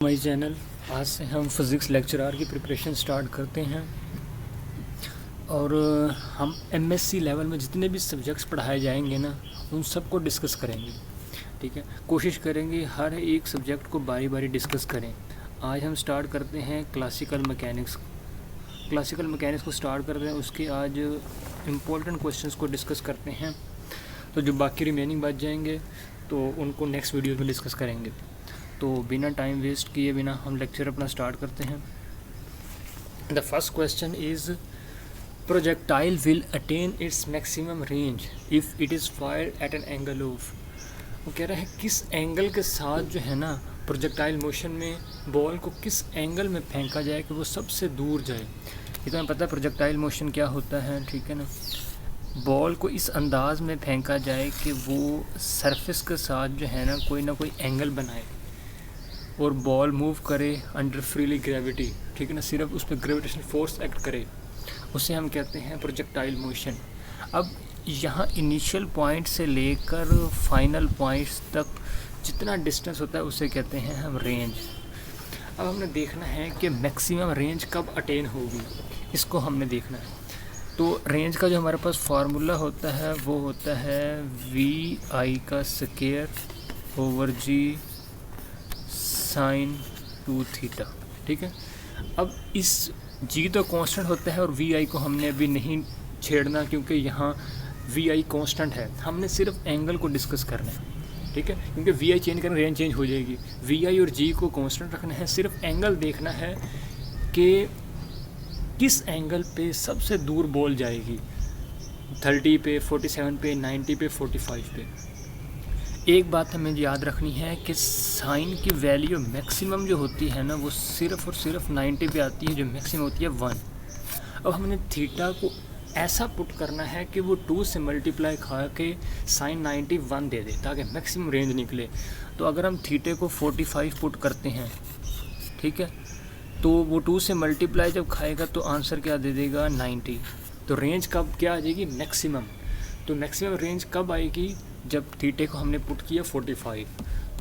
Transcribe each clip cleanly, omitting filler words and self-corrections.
हमारी चैनल आज से हम फिज़िक्स लेक्चरार की प्रिपरेशन स्टार्ट करते हैं और हम एमएससी लेवल में जितने भी सब्जेक्ट्स पढ़ाए जाएंगे ना उन सबको डिस्कस करेंगे। ठीक है, कोशिश करेंगे हर एक सब्जेक्ट को बारी बारी डिस्कस करें। आज हम स्टार्ट करते हैं क्लासिकल मैकेनिक्स को स्टार्ट करते हैं। उसके आज इम्पोर्टेंट क्वेश्चंस को डिस्कस करते हैं, तो जो बाकी रिमेनिंग बच जाएंगे तो उनको नेक्स्ट वीडियो में डिस्कस करेंगे। तो बिना टाइम वेस्ट किए बिना हम लेक्चर अपना स्टार्ट करते हैं। The first question is projectile will attain its maximum range if it is fired eight an angle of. वो कह रहा है किस एंगल के साथ जो है ना प्रोजेक्टाइल मोशन में बॉल को किस एंगल में फेंका जाए कि वो सबसे दूर जाए। ये तो हमें पता है प्रोजेक्टाइल मोशन क्या होता है, ठीक है ना। बॉल को इस अंदाज़ में फेंका जाए कि वो सरफेस के साथ जो है ना कोई एंगल बनाए और बॉल मूव करे अंडर फ्रीली ग्रेविटी, ठीक है ना, सिर्फ उस पर ग्रेविटेशन फोर्स एक्ट करे, उसे हम कहते हैं प्रोजेक्टाइल मोशन। अब यहाँ इनिशियल पॉइंट से लेकर फाइनल पॉइंट्स तक जितना डिस्टेंस होता है उसे कहते हैं हम रेंज। अब हमने देखना है कि मैक्सिमम रेंज कब अटेन होगी, इसको हमने देखना है। तो रेंज का जो हमारे पास फार्मूला होता है वो होता है VI का square over G sin 2 theta, ठीक है। अब इस G तो कांस्टेंट होता है और VI को हमने अभी नहीं छेड़ना क्योंकि यहाँ VI कांस्टेंट है, हमने सिर्फ एंगल को डिस्कस करना है, ठीक है। क्योंकि VI चेंज करें रेंज चेंज हो जाएगी। VI और G को कांस्टेंट रखना है, सिर्फ एंगल देखना है कि किस एंगल पे सबसे दूर बॉल जाएगी, 30 पे, 47 पे, 90 पे, 45 पे। एक बात हमें याद रखनी है कि साइन की वैल्यू मैक्सिमम जो होती है ना वो सिर्फ और सिर्फ 90 पे आती है, जो मैक्सिमम होती है 1। अब हमने थीटा को ऐसा पुट करना है कि वो 2 से मल्टीप्लाई खा के साइन 91 दे दे ताकि मैक्सिमम रेंज निकले। तो अगर हम थीटे को 45 पुट करते हैं, ठीक है, तो वो 2 से मल्टीप्लाई जब खाएगा तो आंसर क्या दे देगा 90। तो रेंज कब क्या आ जाएगी मैक्सिमम। तो मैक्सिमम रेंज कब आएगी जब थीटे को हमने पुट किया 45।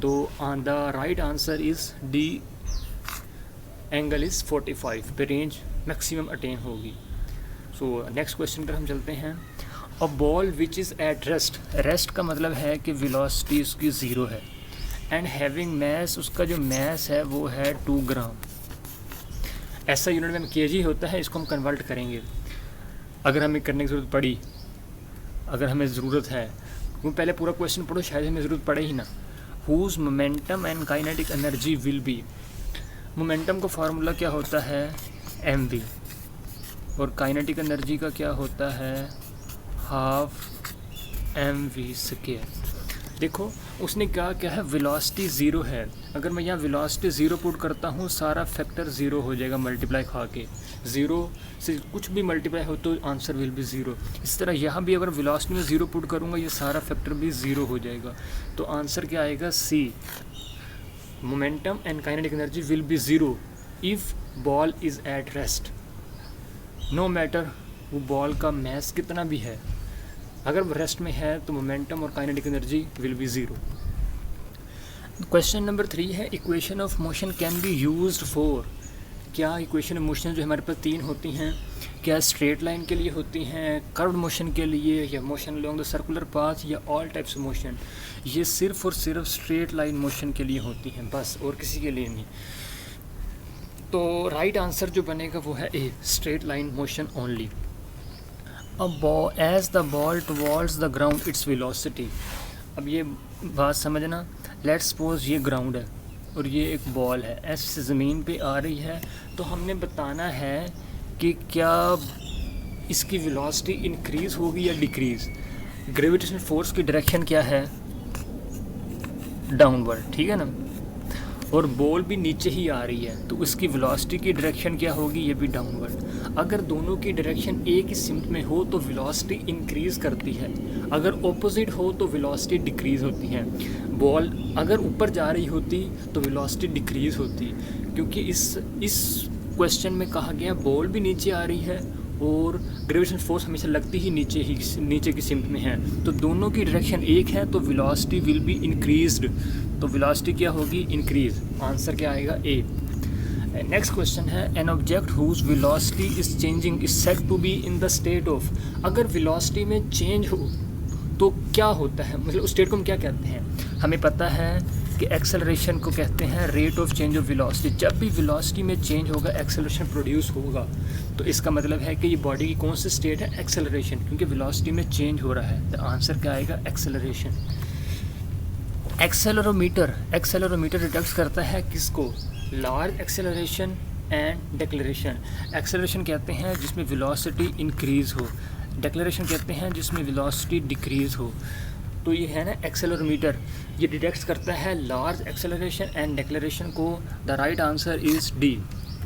तो the right answer is D, angle is 45 पे रेंज मैक्सिमम अटेन होगी। सो नेक्स्ट क्वेश्चन पर हम चलते हैं। A ball which is at rest, rest का मतलब है कि वेलोसिटी उसकी ज़ीरो है, एंड हैविंग मैस, उसका जो मैस है वो है 2 ग्राम। ऐसा यूनिट में kg होता है, इसको हम कन्वर्ट करेंगे अगर हमें करने की ज़रूरत पड़ी, अगर हमें ज़रूरत है। क्योंकि पहले पूरा क्वेश्चन पढ़ो, शायद हमें ज़रूरत पड़े ही ना। Whose momentum and kinetic energy will be, momentum का फार्मूला क्या होता है mv, और काइनेटिक एनर्जी का क्या होता है हाफ mv स्क्वायर। देखो उसने क्या है वेलोसिटी ज़ीरो है। अगर मैं यहाँ वेलोसिटी ज़ीरो पुट करता हूँ सारा फैक्टर ज़ीरो हो जाएगा मल्टीप्लाई खा के, ज़ीरो से कुछ भी मल्टीप्लाई हो तो आंसर विल बी ज़ीरो। इस तरह यहाँ भी अगर वेलोसिटी में ज़ीरो पुट करूँगा ये सारा फैक्टर भी ज़ीरो हो जाएगा। तो आंसर क्या आएगा C, momentum and kinetic energy will be zero if ball is at rest, no matter वो बॉल का मैस कितना भी है, अगर वो रेस्ट में है तो मोमेंटम और kinetic energy will be zero. Question number 3 है equation of motion can be used for. क्या इक्वेशन ऑफ मोशन जो हमारे पास 3 होती हैं, क्या स्ट्रेट लाइन के लिए होती हैं, कर्व्ड मोशन के लिए, या motion along the circular path, या ऑल टाइप्स ऑफ मोशन। ये सिर्फ और सिर्फ स्ट्रेट लाइन मोशन के लिए होती हैं बस, और किसी के लिए नहीं। तो राइट आंसर जो बनेगा वो है a, straight line motion only. As the ball towards the ground its velocity. अब ये बात समझना, लेट्स सपोज ये ग्राउंड है और ये एक बॉल है ऐसे ज़मीन पे आ रही है, तो हमने बताना है कि क्या इसकी वेलोसिटी इंक्रीज़ होगी या डिक्रीज़। ग्रेविटेशन फोर्स की डायरेक्शन क्या है डाउनवर्ड, ठीक है ना, और बॉल भी नीचे ही आ रही है तो उसकी वेलोसिटी की डायरेक्शन क्या होगी, ये भी डाउनवर्ड। अगर दोनों की डायरेक्शन एक ही सिमत में हो तो वेलोसिटी इंक्रीज़ करती है, अगर ऑपोजिट हो तो वेलोसिटी डिक्रीज़ होती है। बॉल अगर ऊपर जा रही होती तो वेलोसिटी डिक्रीज़ होती, क्योंकि इस क्वेश्चन में कहा गया बॉल भी नीचे आ रही है और ग्रेविटेशनल फोर्स हमेशा लगती ही नीचे की सिमत में है, तो दोनों की डायरेक्शन एक है, तो वेलोसिटी विल बी इंक्रीज्ड। तो वेलोसिटी क्या होगी? इंक्रीज। आंसर क्या आएगा? ए। नेक्स्ट क्वेश्चन है, an object whose velocity is changing is said to be in the state of. अगर वेलोसिटी में चेंज हो तो क्या होता है, मतलब उस स्टेट को हम क्या कहते हैं? हमें पता है कि एक्सेलरेशन को कहते हैं rate of change of velocity. जब भी वेलोसिटी में चेंज होगा एक्सेलरेशन प्रोड्यूस होगा, तो इसका मतलब है कि ये बॉडी की कौन सी स्टेट है? एक्सेलरेशन, क्योंकि वेलोसिटी में चेंज हो रहा है। तो आंसर क्या आएगा? एक्सेलरेशन। एक्सेलरोमीटर डिटेक्ट करता है किसको? Large acceleration and declaration. Acceleration कहते हैं जिसमें वेलोसिटी इंक्रीज़ हो, डिक्लेरेशन कहते हैं जिसमें वेलोसिटी डिक्रीज़ हो। तो ये है ना एक्सेलरोमीटर, ये डिटेक्ट करता है लार्ज एक्सेलरेशन एंड डिक्लेरेशन को। The right answer is D.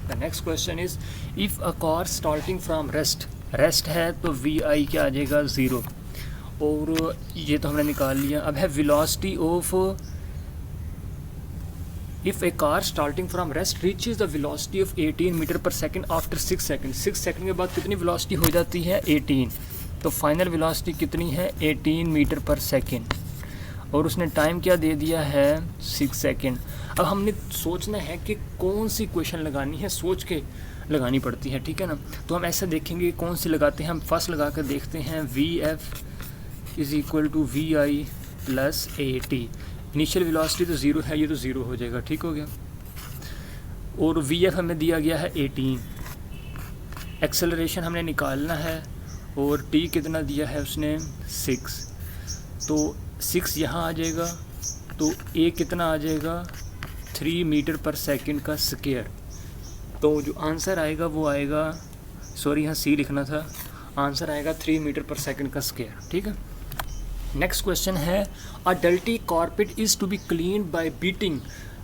The next question is, if a car starting from rest है तो वी आई क्या आ जाएगा? 0। और ये तो हमने निकाल लिया। अब है velocity of, if a car starting from rest reaches the velocity of 18 metre per second after 6 second. 6 second के बाद कितनी वेलोसिटी हो जाती है? 18। तो फाइनल वेलोसिटी कितनी है? 18 मीटर पर सेकंड। और उसने टाइम क्या दे दिया है? 6 सेकंड। अब हमने सोचना है कि कौन सी क्वेश्चन लगानी है, सोच के लगानी पड़ती है, ठीक है ना। तो हम ऐसा देखेंगे कौन सी लगाते हैं। हम फर्स्ट लगा कर देखते हैं, V F is equal to V I plus A T. Initial velocity तो 0 है, ये तो 0 हो जाएगा, ठीक हो गया। और वी एफ हमें दिया गया है 18। एक्सेलरेशन हमने निकालना है, और टी कितना दिया है उसने? 6। तो 6 यहाँ आ जाएगा, तो ए कितना आ जाएगा? 3 मीटर पर सेकंड का स्क्वायर। तो जो आंसर आएगा वो आएगा, सॉरी यहाँ सी लिखना था, आंसर आएगा 3 मीटर पर सेकंड का स्क्वायर, ठीक है। नेक्स्ट क्वेश्चन है, a डल्टी carpet is to be cleaned by beating,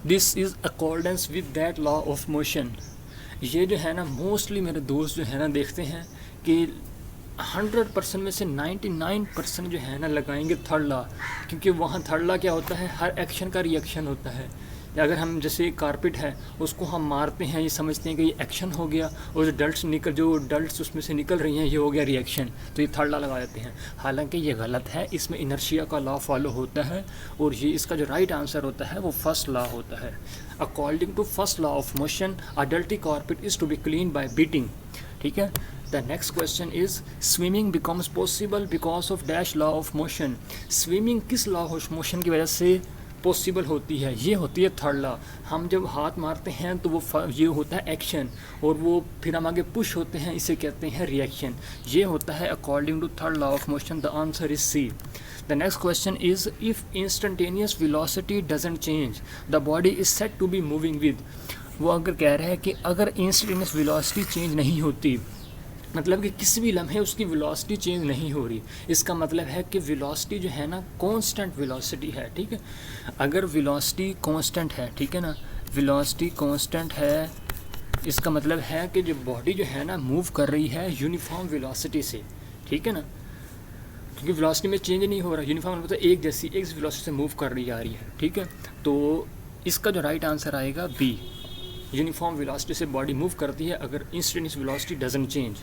this is accordance with that law of motion. ये जो है ना, मोस्टली मेरे दोस्त जो है ना देखते हैं कि 100% में से 99% जो है ना लगाएंगे थर्ड लॉ, क्योंकि वहाँ थर्ड लॉ क्या होता है? हर एक्शन का रिएक्शन होता है। या अगर हम जैसे कारपेट है उसको हम मारते हैं, ये समझते हैं कि ये एक्शन हो गया, और जो डल्ट्स उसमें से निकल रही हैं ये हो गया रिएक्शन, तो ये थर्ड लॉ लगा देते हैं। हालांकि ये गलत है, इसमें इनर्शिया का लॉ फॉलो होता है, और ये इसका जो राइट आंसर होता है वो फर्स्ट लॉ होता है। According to first law of motion, a डल्टी carpet is to be clean by beating, ठीक है। The next question is, swimming becomes possible because of dash law of motion. Swimming किस law of motion की वजह से possible होती है? ये होती है थर्ड लॉ। हम जब हाथ मारते हैं तो वो ये होता है एक्शन, और वो फिर हम आगे पुश होते हैं, इसे कहते हैं रिएक्शन। ये होता है according to third law of motion. The answer is C. The next question is, if instantaneous velocity doesn't change the body is said to be moving with. वो अगर कह रहा है कि अगर इंस्टेंटेनियस वेलोसिटी चेंज नहीं होती, मतलब कि किसी भी लम्हे उसकी वेलोसिटी चेंज नहीं हो रही, इसका मतलब है कि वेलोसिटी जो है ना कांस्टेंट वेलोसिटी है, ठीक है। अगर वेलोसिटी कांस्टेंट है, ठीक है ना, वेलोसिटी कांस्टेंट है, इसका मतलब है कि जो बॉडी जो है ना मूव कर रही है यूनिफॉर्म वेलोसिटी से, ठीक है ना, क्योंकि वेलोसिटी में चेंज नहीं हो रहा, यूनिफॉर्म मतलब एक जैसी वेलोसिटी से मूव कर रही जा रही है, ठीक है। तो इसका जो राइट आंसर आएगा बी, यूनिफॉर्म वेलोसिटी से बॉडी मूव करती है अगर instantaneous velocity doesn't change.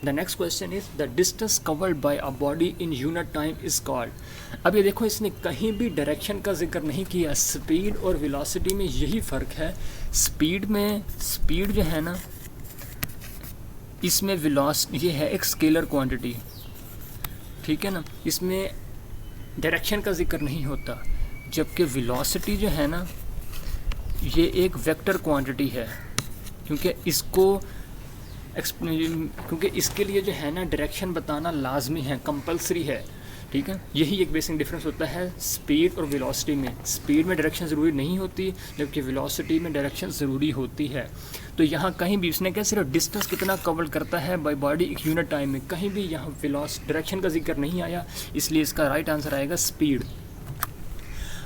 The next question is, the distance covered by a body in unit time is called. अब ये देखो, इसने कहीं भी डायरेक्शन का जिक्र नहीं किया। स्पीड और वेलोसिटी में यही फ़र्क है। स्पीड जो है ना, इसमें वेलोसिटी ये है एक स्केलर क्वांटिटी, ठीक है ना, इसमें डायरेक्शन का जिक्र नहीं होता। जबकि वेलोसिटी जो है ना, ये एक वेक्टर क्वांटिटी है, क्योंकि इसके लिए जो है ना डायरेक्शन बताना लाजमी है, कंपलसरी है, ठीक है। यही एक बेसिक डिफरेंस होता है स्पीड और वेलोसिटी में। स्पीड में डायरेक्शन ज़रूरी नहीं होती, जबकि वेलोसिटी में डायरेक्शन ज़रूरी होती है। तो यहाँ कहीं भी इसने क्या सिर्फ डिस्टेंस कितना कवर करता है बाय बॉडी एक यूनिट टाइम में, कहीं भी यहाँ डायरेक्शन का जिक्र नहीं आया, इसलिए इसका राइट आंसर आएगा speed.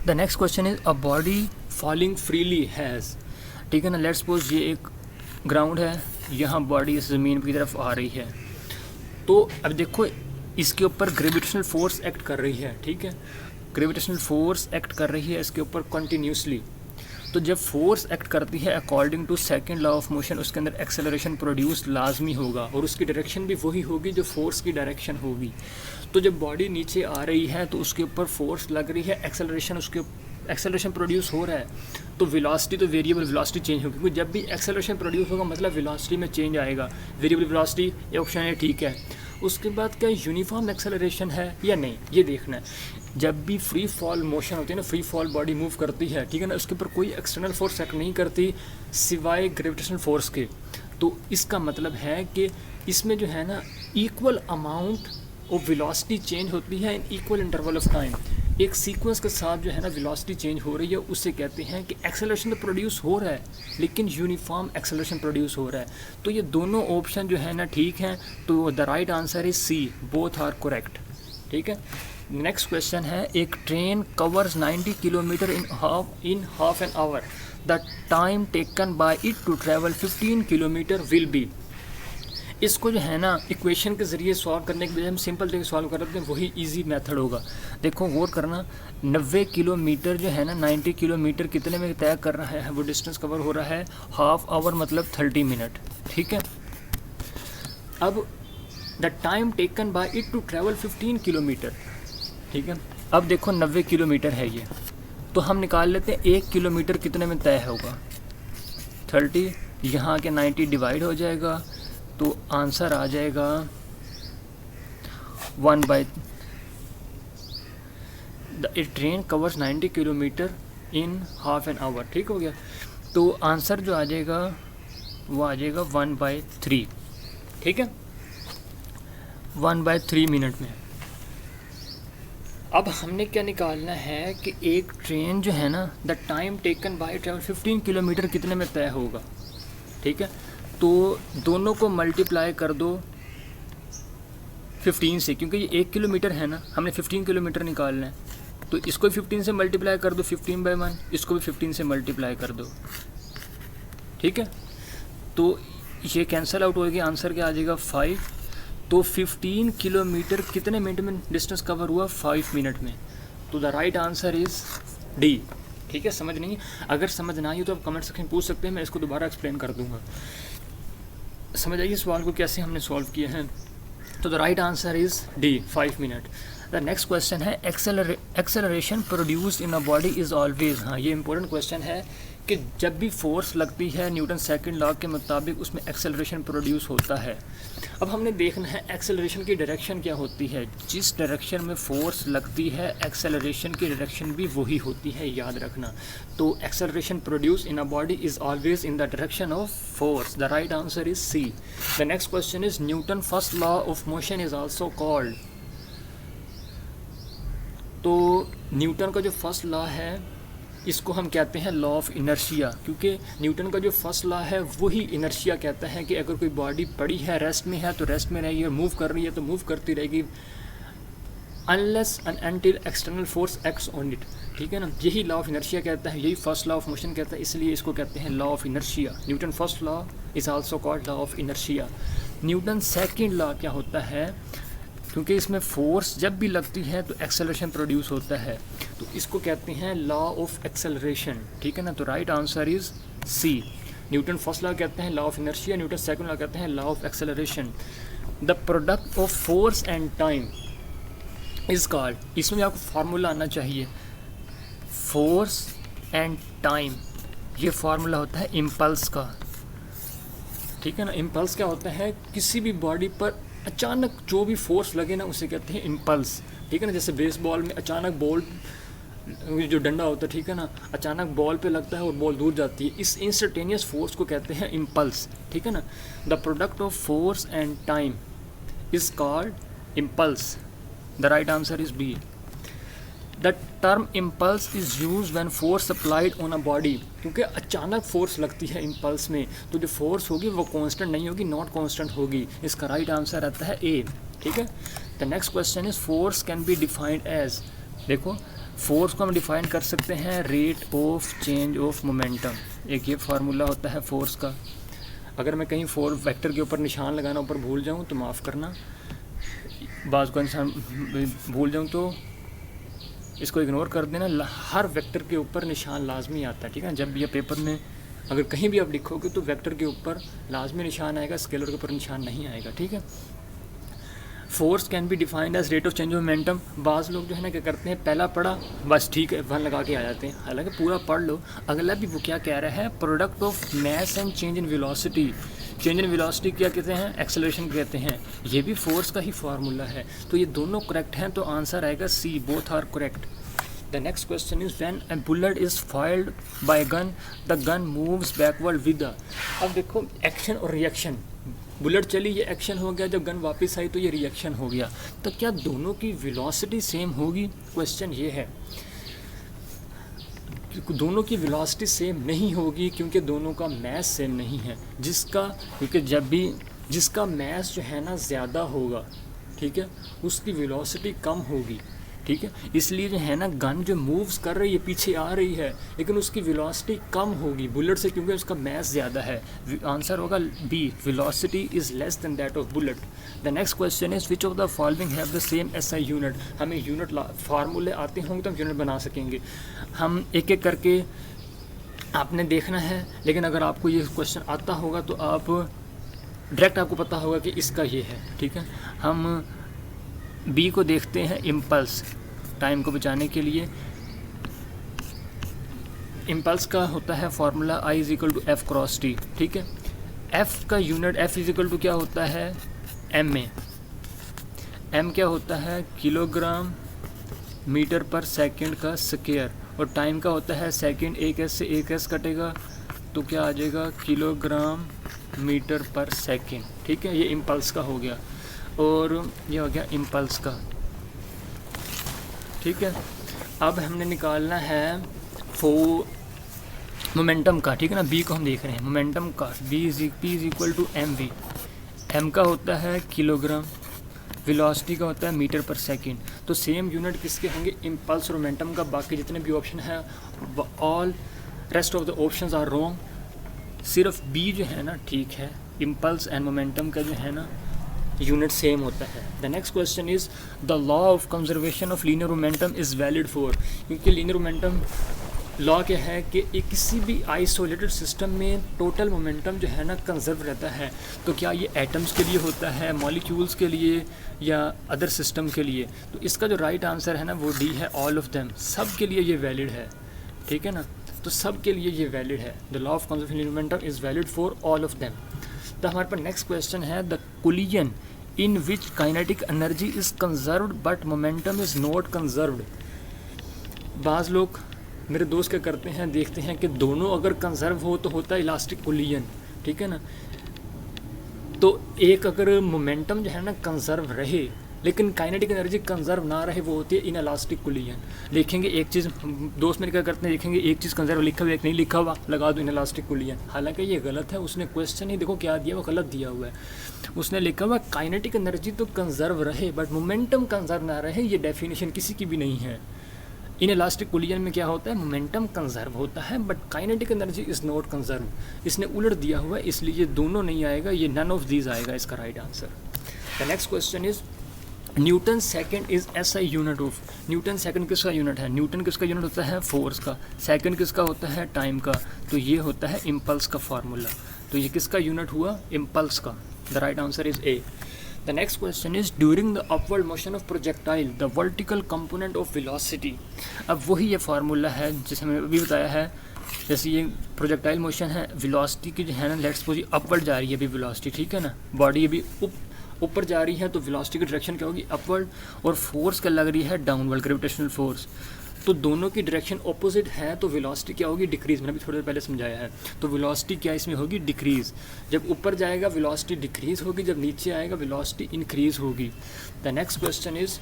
The next question is, a body falling freely has, ठीक है ना, लेट्स सपोज ये एक ग्राउंड है, यहाँ बॉडी इस ज़मीन की तरफ आ रही है, तो अब देखो इसके ऊपर ग्रेविटेशनल फोर्स एक्ट कर रही है, ठीक है, ग्रेविटेशनल फोर्स एक्ट कर रही है इसके ऊपर कंटिन्यूसली। तो जब फोर्स एक्ट करती है according to second law of motion, उसके अंदर एक्सेलरेशन प्रोड्यूस लाजमी होगा और उसकी डायरेक्शन भी वही होगी जो फोर्स की डायरेक्शन होगी। तो जब बॉडी नीचे आ रही है तो उसके ऊपर फोर्स लग रही है, एक्सेलरेशन प्रोड्यूस हो रहा है, तो वेलोसिटी तो वेरिएबल वेलोसिटी चेंज होगी, क्योंकि जब भी एक्सेलरेशन प्रोड्यूस होगा मतलब वेलोसिटी में चेंज आएगा। वेरिएबल वेलोसिटी ये ऑप्शन है, ठीक है। उसके बाद क्या यूनिफॉर्म एक्सेलरेशन है या नहीं, ये देखना है। जब भी फ्री फॉल मोशन होती है ना, फ्री फॉल बॉडी मूव करती है, ठीक है ना, उसके ऊपर कोई एक्सटर्नल फोर्स एक्ट नहीं करती सिवाय ग्रेविटेशनल फोर्स के। तो इसका मतलब है कि इसमें जो है ना equal amount of velocity change होती है in equal interval of time. एक सीक्वेंस के साथ जो है ना वेलोसिटी चेंज हो रही है, उससे कहते हैं कि एक्सेलरेशन तो प्रोड्यूस हो रहा है लेकिन यूनिफॉर्म एक्सेलरेशन प्रोड्यूस हो रहा है। तो ये दोनों ऑप्शन जो है ना ठीक हैं, तो the right answer is C, both are correct, ठीक है। नेक्स्ट क्वेश्चन है, एक train covers 90 kilometre in half an hour, the time taken by it to travel 15 kilometre will be. इसको जो है ना इक्वेशन के ज़रिए सॉल्व करने के बजाय हम सिंपल तरीके सॉल्व कर रहे हैं, वही इजी मेथड होगा। देखो गौर करना, 90 किलोमीटर जो है ना 90 किलोमीटर कितने में तय कर रहा है, वो डिस्टेंस कवर हो रहा है हाफ आवर मतलब 30 मिनट, ठीक है। अब the time taken by it to travel 15 kilometre, ठीक है। अब देखो 90 किलोमीटर है ये, तो हम निकाल लेते हैं 1 किलोमीटर कितने में तय होगा, 30, यहाँ के 90 डिवाइड हो जाएगा तो आंसर आ जाएगा 1/। The train covers 90 kilometre in half an our, ठीक हो गया। तो आंसर जो आ जाएगा वो आ जाएगा 1/3, ठीक है, 1/3 मिनट में। अब हमने क्या निकालना है कि एक ट्रेन जो है ना the time taken bye travel 15 kilometre कितने में तय होगा, ठीक है। तो दोनों को मल्टीप्लाई कर दो 15 से, क्योंकि ये 1 किलोमीटर है ना, हमने 15 किलोमीटर निकालना है, तो इसको 15 से मल्टीप्लाई कर दो 15/1, इसको भी 15 से मल्टीप्लाई कर दो, ठीक है। तो ये कैंसिल आउट होगी, आंसर क्या आ जाएगा 5। तो 15 किलोमीटर कितने मिनट में डिस्टेंस कवर हुआ, 5 मिनट में। तो the right answer is D, ठीक है। समझ नहीं, अगर समझ ना आई तो आप कमेंट सेक्शन पूछ सकते हैं, मैं इसको दोबारा एक्सप्लेन कर दूंगा। समझ आइए सवाल को कैसे हमने सॉल्व किया है। तो the right answer is D, 5 minute. The next question है, acceleration produced in a body is always. हाँ, ये इंपॉर्टेंट क्वेश्चन है कि जब भी फोर्स लगती है न्यूटन सेकंड लॉ के मुताबिक उसमें एक्सेलरेशन प्रोड्यूस होता है। अब हमने देखना है एक्सेलरेशन की डायरेक्शन क्या होती है। जिस डायरेक्शन में फोर्स लगती है एक्सेलरेशन की डायरेक्शन भी वही होती है, याद रखना। तो acceleration produce in a body is always in the direction of force. The right answer is C. The next question is, Newton first law of motion is also called. तो Newton का जो फर्स्ट लॉ है इसको हम कहते हैं law of inertia, क्योंकि Newton का जो फर्स्ट लॉ है वही इनर्शिया कहता है कि अगर कोई बॉडी पड़ी है, रेस्ट में है तो रेस्ट में रहेगी, और मूव कर रही है तो मूव करती रहेगी, unless and until external force acts on it, ठीक है ना। यही लॉ ऑफ इनर्शिया कहता है, यही फर्स्ट लॉ ऑफ मोशन कहता है, इसलिए इसको कहते हैं law of inertia. Newton first law is also called law of inertia. Newton second law क्या होता है, क्योंकि इसमें फोर्स जब भी लगती है तो एक्सेलरेशन प्रोड्यूस होता है, तो इसको कहते हैं लॉ ऑफ एक्सेलरेशन, ठीक है ना। तो right answer is C. Newton first law कहते हैं law of inertia, Newton second law कहते हैं law of acceleration. The product of force and time is called, इसमें भी आपको फार्मूला आना चाहिए, फोर्स एंड टाइम, ये फार्मूला होता है इम्पल्स का, ठीक है ना। इम्पल्स क्या होता है, किसी भी बॉडी पर अचानक जो भी फोर्स लगे ना उसे कहते हैं इम्पल्स, ठीक है ना। जैसे बेसबॉल में अचानक बॉल, जो डंडा होता है, ठीक है ना, अचानक बॉल पे लगता है और बॉल दूर जाती है, इस इंस्टेंटेनियस फोर्स को कहते हैं इम्पल्स, ठीक है ना। The product of force and time is called impulse. The right answer is B. The term impulse is use when force applied on a body, क्योंकि अचानक फोर्स लगती है इम्पल्स में, तो जो फोर्स होगी वो कांस्टेंट नहीं होगी, नॉट कांस्टेंट होगी। इसका राइट आंसर आता है ए, ठीक है। The next question is, force can be defined as. देखो फोर्स को हम डिफाइन कर सकते हैं rate of change of momentum, एक ये फार्मूला होता है फोर्स का। अगर मैं कहीं फोर्स वेक्टर के ऊपर निशान लगाना ऊपर भूल जाऊँ तो माफ़ करना, बाज़ को इंसान भूल जाऊँ तो इसको इग्नोर कर देना, हर वेक्टर के ऊपर निशान लाजमी आता है, ठीक है। जब भी पेपर में अगर कहीं भी आप लिखोगे तो वेक्टर के ऊपर लाजमी निशान आएगा, स्केलर के ऊपर निशान नहीं आएगा, ठीक है। Force can be defined as rate of change of momentum. बाज़ लोग जो है ना क्या करते हैं, पहला पढ़ा बस ठीक है 1 लगा के आ जाते हैं, हालांकि पूरा पढ़ लो। अगला भी वो क्या कह रहा है, product of mass and change in velocity. Change in velocity क्या कहते हैं, एक्सेलरेशन कहते हैं, ये भी फोर्स का ही फार्मूला है। तो ये दोनों करेक्ट हैं, तो आंसर आएगा C, both are correct. The next question is when a bullet is fired by gun the gun moves backward with the. अब देखो एक्शन और रिएक्शन, बुलेट चली ये एक्शन हो गया, जब गन वापस आई तो ये रिएक्शन हो गया, तो क्या दोनों की वेलोसिटी सेम होगी, क्वेश्चन ये है। दोनों की वेलोसिटी सेम नहीं होगी क्योंकि दोनों का मैस सेम नहीं है, क्योंकि जब भी जिसका मैस जो है ना ज़्यादा होगा, ठीक है, उसकी वेलोसिटी कम होगी, ठीक है। इसलिए जो है ना गन जो मूव्स कर रही है पीछे आ रही है, लेकिन उसकी वेलोसिटी कम होगी बुलेट से क्योंकि उसका मैस ज़्यादा है। आंसर होगा B, velocity is less than that of bullet. The next question is which of the following have the same SI unit. हमें यूनिट फार्मूले आते होंगे तो हम यूनिट बना सकेंगे। हम एक एक करके आपने देखना है, लेकिन अगर आपको ये क्वेश्चन आता होगा तो आप डायरेक्ट आपको पता होगा कि इसका ये है, ठीक है। हम बी को देखते हैं, इम्पल्स, टाइम को बचाने के लिए। इम्पल्स का होता है formula I is equal to F cross T, ठीक है। एफ का unit F is equal to क्या होता है, एम में। एम क्या होता है, किलोग्राम मीटर पर सेकंड का स्क्वायर, और टाइम का होता है सेकंड, एक एस से एक एस कटेगा तो क्या आ जाएगा, किलोग्राम मीटर पर सेकंड, ठीक है। ये इम्पल्स का हो गया, और ये हो गया इम्पल्स का, ठीक है। अब हमने निकालना है मोमेंटम का, ठीक है ना। बी को हम देख रहे हैं मोमेंटम का, P is equal to M V. M का होता है किलोग्राम, वेलोसिटी का होता है मीटर पर सेकंड। तो सेम यूनिट किसके होंगे, इम्पल्स और मोमेंटम का। बाकी जितने भी ऑप्शन है, all rest of the options are wrong, सिर्फ बी जो है ना ठीक है। इम्पल्स एंड मोमेंटम का जो है ना यूनिट सेम होता है। The next question is the law of conservation of linear momentum is valid for. क्योंकि लीनियर मोमेंटम लॉ क्या है कि एक किसी भी आइसोलेटेड सिस्टम में टोटल मोमेंटम जो है ना कंजर्व रहता है। तो क्या ये एटम्स के लिए होता है, मॉलिक्यूल्स के लिए, या अदर सिस्टम के लिए। तो इसका जो राइट आंसर है ना वो डी है, ऑल ऑफ देम, सब के लिए ये वैलिड है, ठीक है ना। तो सब के लिए ये वैलिड है। The law of conservation of momentum is valid for all of them. तो हमारे पास नेक्स्ट क्वेश्चन है the collision in which kinetic energy is conserved but momentum is not conserved। बाज़ लोग मेरे दोस्त क्या करते हैं, देखते हैं कि दोनों अगर कंजर्व हो तो होता है इलास्टिक कोलिजन, ठीक है ना। तो एक अगर मोमेंटम जो है ना कंजर्व रहे लेकिन काइनेटिक एनर्जी कंजर्व ना रहे, वो होती है इन इलास्टिक कोलिजन। देखेंगे एक चीज़, दोस्त मेरे क्या करते हैं, देखेंगे एक चीज़ कंजर्व लिखा हुआ एक नहीं लिखा हुआ, लगा दो इन इलास्टिक कोलिजन। हालांकि ये गलत है, उसने क्वेश्चन ही देखो क्या दिया, वो गलत दिया हुआ है। उसने लिखा हुआ काइनेटिक एनर्जी तो कंजर्व रहे बट मोमेंटम कंजर्व ना रहे, ये डेफिनेशन किसी की भी नहीं है। इन इलास्टिक कोलिजन में क्या होता है, मोमेंटम कंजर्व होता है but kinetic energy is not conserve. इसने उलट दिया हुआ है, इसलिए ये दोनों नहीं आएगा, ये नन ऑफ दीज आएगा इसका right answer. The next question is Newton second is SI unit of. Newton second किसका यूनिट है, न्यूटन किसका यूनिट होता है, फोर्स का। सेकंड किसका होता है, टाइम का। तो ये होता है इम्पल्स का फार्मूला। तो ये किसका यूनिट हुआ, इम्पल्स का। The right answer is a. The next question is during the upward motion of projectile the vertical component of velocity. अब वही ये फार्मूला है जिसे मैंने अभी बताया है। जैसे ये प्रोजेक्टाइल मोशन है, वेलोसिटी की जो है ना, लेट्स सपोज अपवर्ड जा रही है अभी वेलोसिटी, ठीक है ना। बॉडी अभी ऊपर जा रही है तो वेलोसिटी की डायरेक्शन क्या होगी, अपवर्ड, और फोर्स क्या लग रही है, डाउनवर्ड, ग्रेविटेशनल फोर्स। तो दोनों की डायरेक्शन ऑपोजिट है तो वेलोसिटी क्या होगी, डिक्रीज। मैंने अभी थोड़ी देर पहले समझाया है। तो वेलोसिटी क्या इसमें होगी, डिक्रीज। जब ऊपर जाएगा वेलोसिटी डिक्रीज होगी, जब नीचे आएगा वेलोसिटी इंक्रीज होगी। The next question is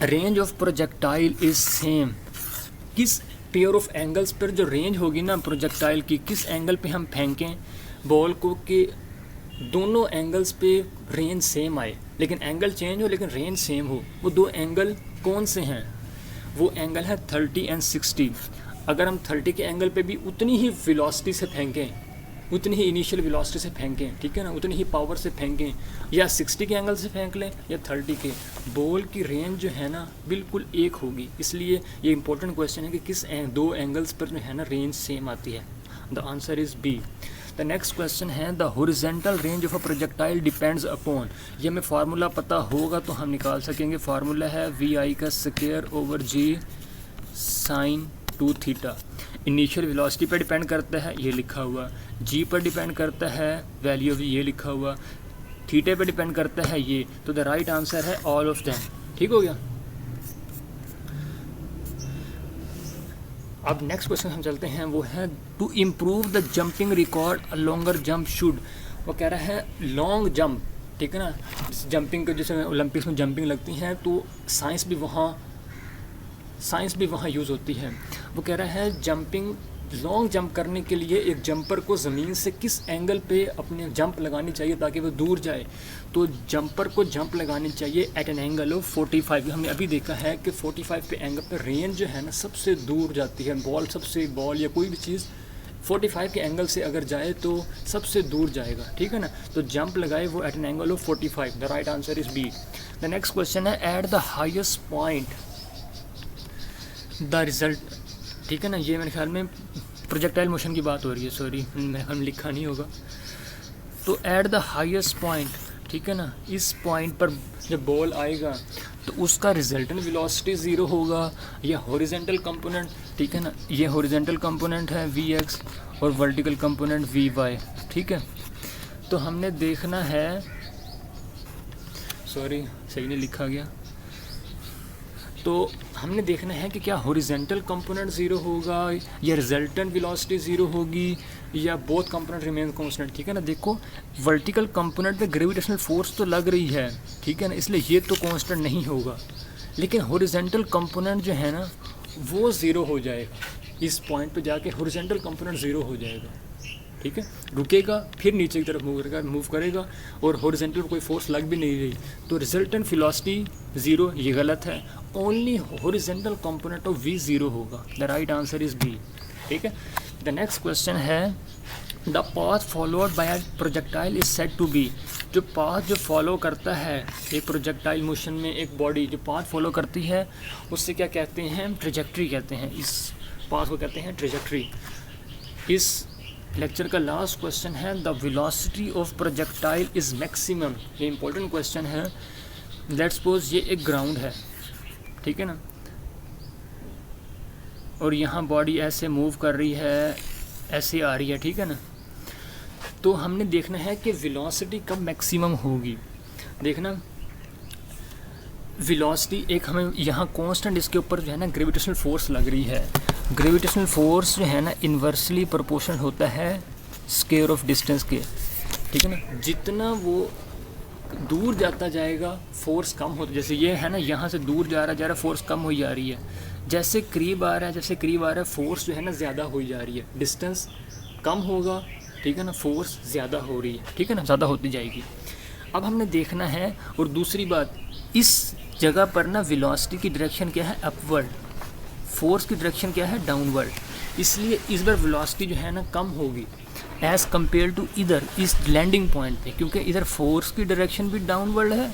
range of projectile is same. किस पेयर ऑफ एंगल्स पर जो रेंज होगी ना प्रोजेक्टाइल की, किस एंगल पे हम फेंकें बॉल को कि दोनों एंगल्स पे रेंज सेम आए, लेकिन एंगल चेंज हो लेकिन रेंज सेम हो। वो दो एंगल कौन से हैं, वो एंगल है 30 एंड 60। अगर हम 30 के एंगल पे भी उतनी ही वेलोसिटी से फेंकें उतनी ही इनिशियल वेलोसिटी से फेंकें, ठीक है ना, उतनी ही पावर से फेंकें, या 60 के एंगल से फेंक लें या 30 के, बॉल की रेंज जो है ना बिल्कुल एक होगी। इसलिए ये इंपॉर्टेंट क्वेश्चन है कि किस दो एंगल्स पर जो है ना रेंज सेम आती है। The answer is B. The next question है the horizontal range of a projectile depends upon. ये हमें फार्मूला पता होगा तो हम निकाल सकेंगे। फार्मूला है VI का स्क्वायर ओवर G साइन 2 थीटा। इनिशियल वेलोसिटी पर डिपेंड करता है, ये लिखा हुआ। G पर डिपेंड करता है वैल्यू ऑफ, ये लिखा हुआ। थीटे पर डिपेंड करता है ये। तो द राइट आंसर है ऑल ऑफ देम। ठीक हो गया। अब नेक्स्ट क्वेश्चन हम चलते हैं, वो है to improve the jumping record a longer jump should. वो कह रहा है लॉन्ग जंप, ठीक है ना, जंपिंग के जैसे ओलंपिक्स में जंपिंग लगती हैं तो साइंस भी वहाँ यूज़ होती है। वो कह रहा है जंपिंग, लॉन्ग जंप करने के लिए एक जंपर को ज़मीन से किस एंगल पे अपने जंप लगानी चाहिए ताकि वो दूर जाए। तो जंपर को जंप लगानी चाहिए एट एन एंगल ऑफ 45। हमने अभी देखा है कि 45 पे एंगल पे रेंज जो है ना सबसे दूर जाती है। बॉल या कोई भी चीज़ 45 के एंगल से अगर जाए तो सबसे दूर जाएगा, ठीक है ना। तो जंप लगाए वो at an angle of 45। The right answer is B. The next question है at the highest point the result, ठीक है ना। ये मेरे ख्याल में प्रोजेक्टाइल मोशन की बात हो रही है, सॉरी हम लिखा नहीं होगा। तो एट द हाईएस्ट पॉइंट, ठीक है ना, इस पॉइंट पर जब बॉल आएगा तो उसका रिजल्टेंट वेलोसिटी 0 होगा या हॉरिजॉन्टल कंपोनेंट, ठीक है ना। ये हॉरिजॉन्टल कंपोनेंट है Vx और वर्टिकल कंपोनेंट Vy, ठीक है। तो हमने देखना है, सॉरी सही नहीं लिखा गया। तो हमने देखना है कि क्या हॉरिजॉन्टल कंपोनेंट 0 होगा या रिजल्टेंट वेलोसिटी 0 होगी या बोथ कंपोनेंट रिमेन कांस्टेंट, ठीक है ना। देखो वर्टिकल कंपोनेंट पे ग्रेविटेशनल फोर्स तो लग रही है, ठीक है ना, इसलिए ये तो कांस्टेंट नहीं होगा। लेकिन हॉरिजॉन्टल कंपोनेंट जो है ना वो 0 हो जाएगा। इस पॉइंट पे जाके हॉरिजॉन्टल कंपोनेंट 0 हो जाएगा, ठीक है, रुकेगा फिर नीचे की तरफ मूव करेगा और हॉरिजॉन्टल कोई फोर्स लग भी नहीं रही। तो रिजल्टेंट वेलोसिटी 0, ये गलत है। Only horizontal component of V 0 होगा। The right answer is B, ठीक है। द नेक्स्ट क्वेश्चन है the path followed by a projectile is said to be. जो पाथ जो फॉलो करता है एक प्रोजेक्टाइल मोशन में, एक बॉडी जो पाथ फॉलो करती है उससे क्या कहते हैं, ट्रेजेक्ट्री कहते हैं। इस पाथ को कहते हैं ट्रेजेक्ट्री। इस लेक्चर का लास्ट क्वेश्चन है the velocity of projectile is maximum. ये इंपॉर्टेंट क्वेश्चन है। लेट्स सपोज ये एक ग्राउंड है, ठीक है ना, और यहाँ बॉडी ऐसे मूव कर रही है, ऐसे आ रही है, ठीक है ना। तो हमने देखना है कि वेलोसिटी कब मैक्सिमम होगी। देखना वेलोसिटी एक हमें यहाँ कांस्टेंट, इसके ऊपर जो है ना ग्रेविटेशनल फोर्स लग रही है। ग्रेविटेशनल फोर्स जो है ना इन्वर्सली प्रोपोर्शनल होता है स्क्वायर ऑफ डिस्टेंस के, ठीक है ना। जितना वो दूर जाता जाएगा फोर्स कम होता, जैसे ये है ना यहाँ से दूर जा रहा फोर्स कम हो जा रही है। जैसे करीब आ रहा है फोर्स जो है ना ज़्यादा हो जा रही है। डिस्टेंस कम होगा, ठीक है ना, फोर्स ज़्यादा हो रही है, ठीक है ना, ज़्यादा होती जाएगी। अब हमने देखना है, और दूसरी बात, इस जगह पर ना वेलोसिटी की डायरेक्शन क्या है, अपवर्ड, फोर्स की डायरेक्शन क्या है, डाउनवर्ड। इसलिए इस बार वेलोसिटी जो है ना कम होगी एज़ कम्पेयर टू इधर इस लैंडिंग पॉइंट पे, क्योंकि इधर फोर्स की डायरेक्शन भी डाउनवर्ड है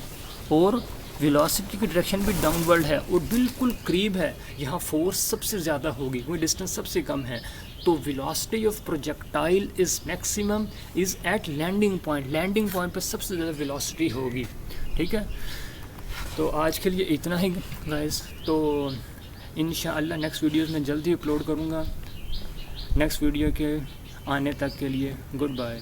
और वेलोसिटी की डायरेक्शन भी डाउनवर्ड है और बिल्कुल करीब है। यहाँ फोर्स सबसे ज़्यादा होगी क्योंकि डिस्टेंस सबसे कम है। तो velocity of projectile is maximum is at landing point. Landing point पर सबसे ज़्यादा वेलोसिटी होगी, ठीक है। तो आज के लिए इतना ही गाइस। तो इंशाअल्लाह नेक्स्ट वीडियोस में जल्दी अपलोड करूँगा। नेक्स्ट वीडियो के आने तक के लिए गुड बाय।